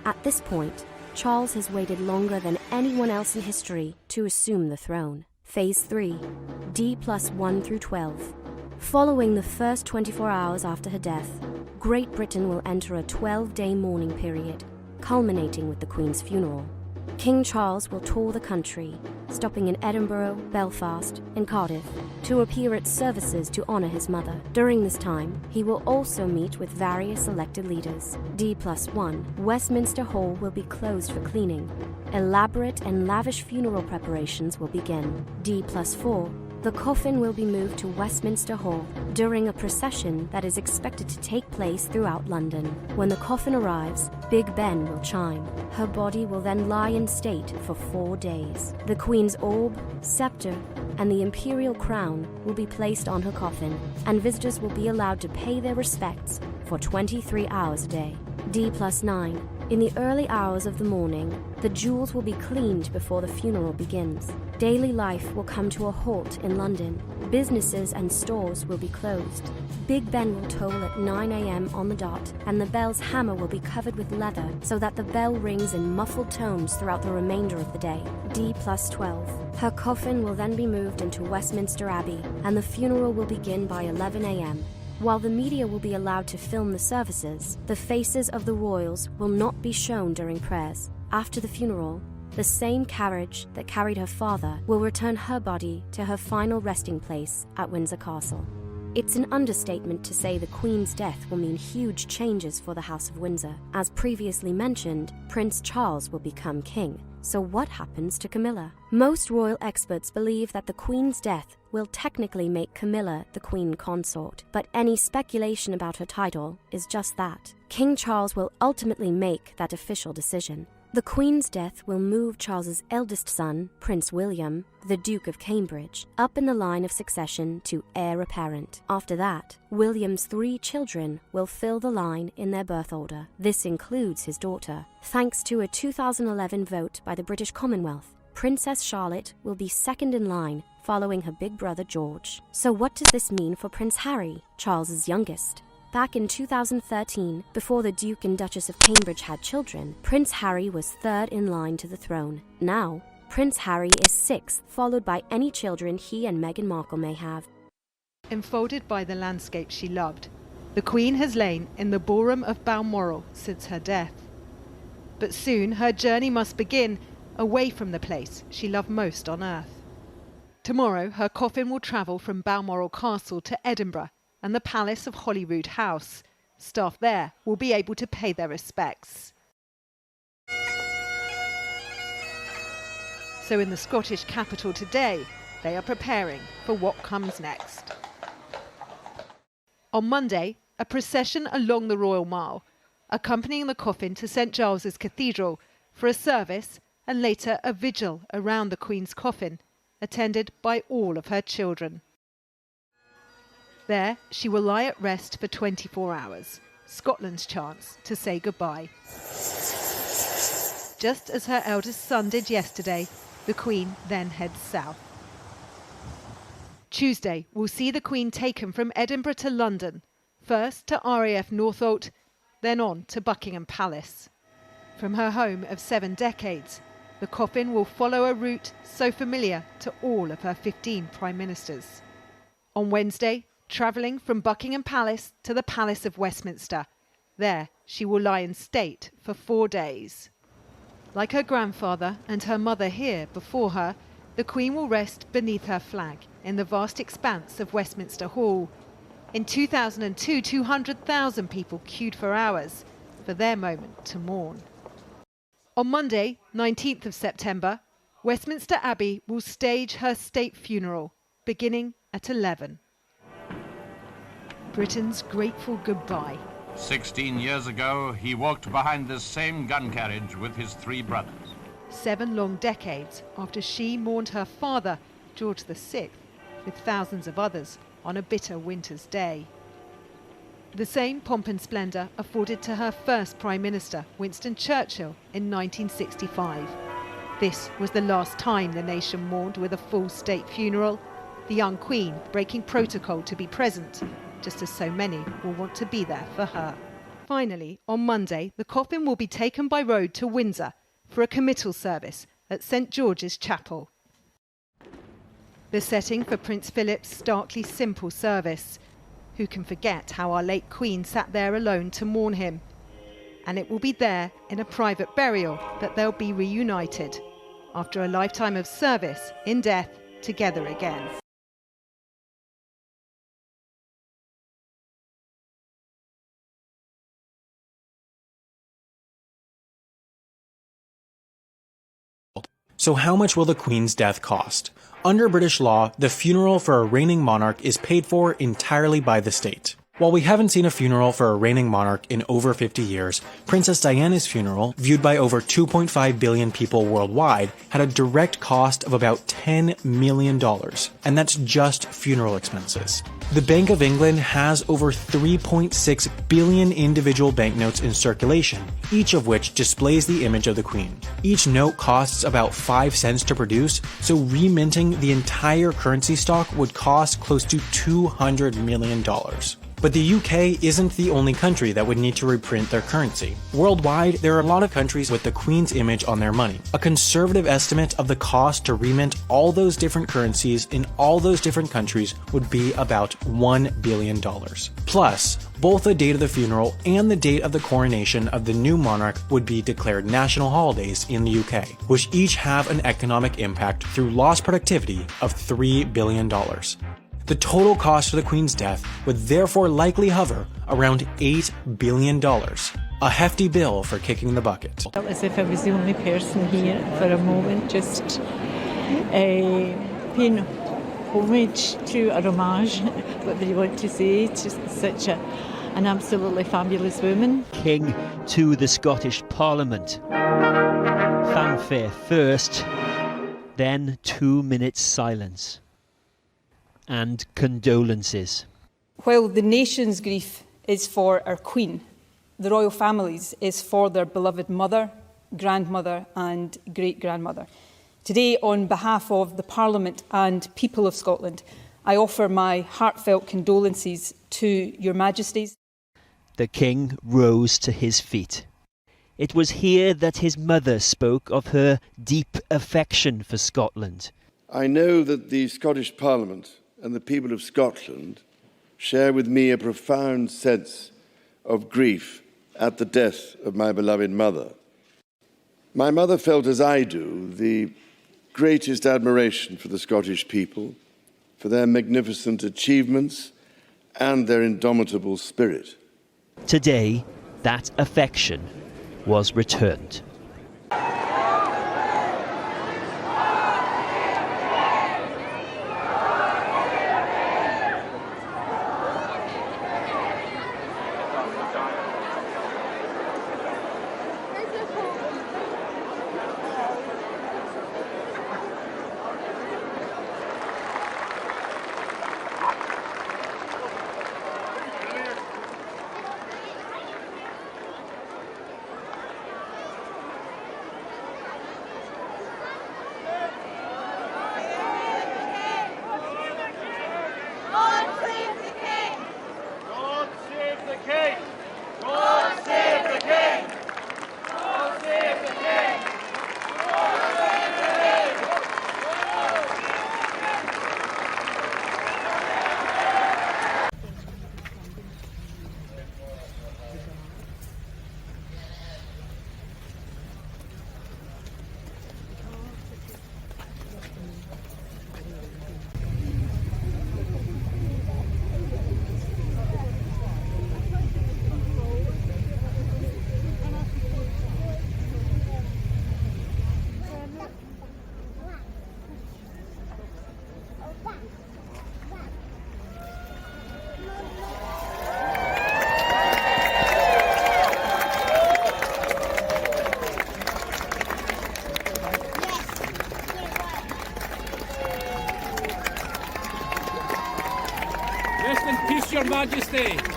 At this point, Charles has waited longer than anyone else in history to assume the throne. Phase 3, D+1 through 12. Following the first 24 hours after her death, Great Britain will enter a 12-day mourning period, culminating with the Queen's funeral. King Charles will tour the country, stopping in Edinburgh, Belfast, and Cardiff, to appear at services to honour his mother. During this time, he will also meet with various elected leaders. D+1, Westminster Hall will be closed for cleaning. Elaborate and lavish funeral preparations will begin. D+4, the coffin will be moved to Westminster Hall during a procession that is expected to take place throughout London. When the coffin arrives, Big Ben will chime. Her body will then lie in state for 4 days. The Queen's orb, scepter, and the imperial crown will be placed on her coffin, and visitors will be allowed to pay their respects for 23 hours a day. D+9. In the early hours of the morning, the jewels will be cleaned before the funeral begins. Daily life will come to a halt in London. Businesses and stores will be closed. Big Ben will toll at 9 a.m. on the dot, and the bell's hammer will be covered with leather so that the bell rings in muffled tones throughout the remainder of the day. D+12. Her coffin will then be moved into Westminster Abbey, and the funeral will begin by 11 a.m. While the media will be allowed to film the services, the faces of the royals will not be shown during prayers. After the funeral, the same carriage that carried her father will return her body to her final resting place at Windsor Castle. It's an understatement to say the Queen's death will mean huge changes for the House of Windsor. As previously mentioned, Prince Charles will become king. So what happens to Camilla? Most royal experts believe that the Queen's death will technically make Camilla the Queen consort, but any speculation about her title is just that. King Charles will ultimately make that official decision. The Queen's death will move Charles's eldest son, Prince William, the Duke of Cambridge, up in the line of succession to heir apparent. After that, William's 3 children will fill the line in their birth order. This includes his daughter. Thanks to a 2011 vote by the British Commonwealth, Princess Charlotte will be second in line, following her big brother George. So what does this mean for Prince Harry, Charles's youngest? Back in 2013, before the Duke and Duchess of Cambridge had children, Prince Harry was 3rd in line to the throne. Now, Prince Harry is 6th, followed by any children he and Meghan Markle may have. Enfolded by the landscape she loved, the Queen has lain in the ballroom of Balmoral since her death. But soon her journey must begin away from the place she loved most on earth. Tomorrow her coffin will travel from Balmoral Castle to Edinburgh and the Palace of Holyrood House. Staff there will be able to pay their respects. So in the Scottish capital today, they are preparing for what comes next. On Monday, a procession along the Royal Mile, accompanying the coffin to St Giles's Cathedral for a service and later a vigil around the Queen's coffin, attended by all of her children. There, she will lie at rest for 24 hours, Scotland's chance to say goodbye. Just as her eldest son did yesterday, the Queen then heads south. Tuesday will see the Queen taken from Edinburgh to London, first to RAF Northolt, then on to Buckingham Palace. From her home of 7 decades, the coffin will follow a route so familiar to all of her 15 prime ministers. On Wednesday, travelling from Buckingham Palace to the Palace of Westminster. There, she will lie in state for 4 days. Like her grandfather and her mother here before her, the Queen will rest beneath her flag in the vast expanse of Westminster Hall. In 2002, 200,000 people queued for hours for their moment to mourn. On Monday, 19th of September, Westminster Abbey will stage her state funeral, beginning at 11. Britain's grateful goodbye. 16 years ago, he walked behind this same gun carriage with his 3 brothers. 7 long decades after she mourned her father, George VI, with thousands of others on a bitter winter's day. The same pomp and splendour afforded to her first Prime Minister, Winston Churchill, in 1965. This was the last time the nation mourned with a full state funeral, the young Queen breaking protocol to be present, just as so many will want to be there for her. Finally, on Monday, the coffin will be taken by road to Windsor for a committal service at St George's Chapel. The setting for Prince Philip's starkly simple service. Who can forget how our late Queen sat there alone to mourn him? And it will be there, in a private burial, that they'll be reunited, after a lifetime of service, in death, together again. So how much will the Queen's death cost? Under British law, the funeral for a reigning monarch is paid for entirely by the state. While we haven't seen a funeral for a reigning monarch in over 50 years, Princess Diana's funeral, viewed by over 2.5 billion people worldwide, had a direct cost of about $10 million, and that's just funeral expenses. The Bank of England has over 3.6 billion individual banknotes in circulation, each of which displays the image of the Queen. Each note costs about 5 cents to produce, so reminting the entire currency stock would cost close to $200 million. But the UK isn't the only country that would need to reprint their currency. Worldwide, there are a lot of countries with the Queen's image on their money. A conservative estimate of the cost to remint all those different currencies in all those different countries would be about $1 billion. Plus, both the date of the funeral and the date of the coronation of the new monarch would be declared national holidays in the UK, which each have an economic impact through lost productivity of $3 billion. The total cost for the Queen's death would therefore likely hover around $8 billion, a hefty bill for kicking the bucket. As if I was the only person here for a moment, just paying homage to a homage, whatever you want to say, to such an absolutely fabulous woman. King to the Scottish Parliament. Fanfare first, then 2 minutes silence. And condolences. While the nation's grief is for our Queen, the royal family's is for their beloved mother, grandmother and great-grandmother. Today, on behalf of the Parliament and people of Scotland, I offer my heartfelt condolences to Your Majesties. The King rose to his feet. It was here that his mother spoke of her deep affection for Scotland. I know that the Scottish Parliament and the people of Scotland share with me a profound sense of grief at the death of my beloved mother. My mother felt, as I do, the greatest admiration for the Scottish people, for their magnificent achievements and their indomitable spirit. Today, that affection was returned. Rest in peace, Your Majesty.